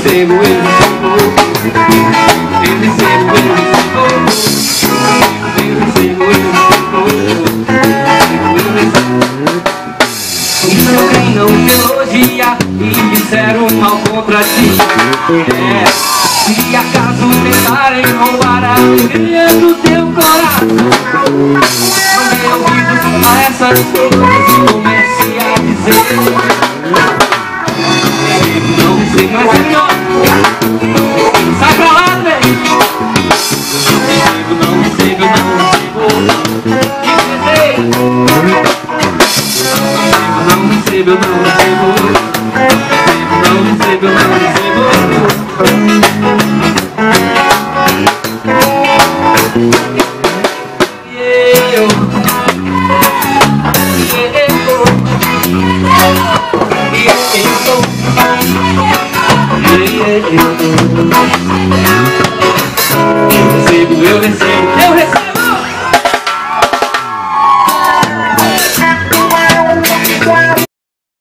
recebo, eu recebo, não te elogia e disseram mal contra ti. Se acaso tentarem roubar a alegria do teu coração, não dê ouvidos a essas coisas e comece a dizer: não sei, mas é melhor. Sai pra lá, velho. Não recebo, não recebo. Não recebo, não recebo. Não recebo, não recebo. Eu recebo, eu recebo.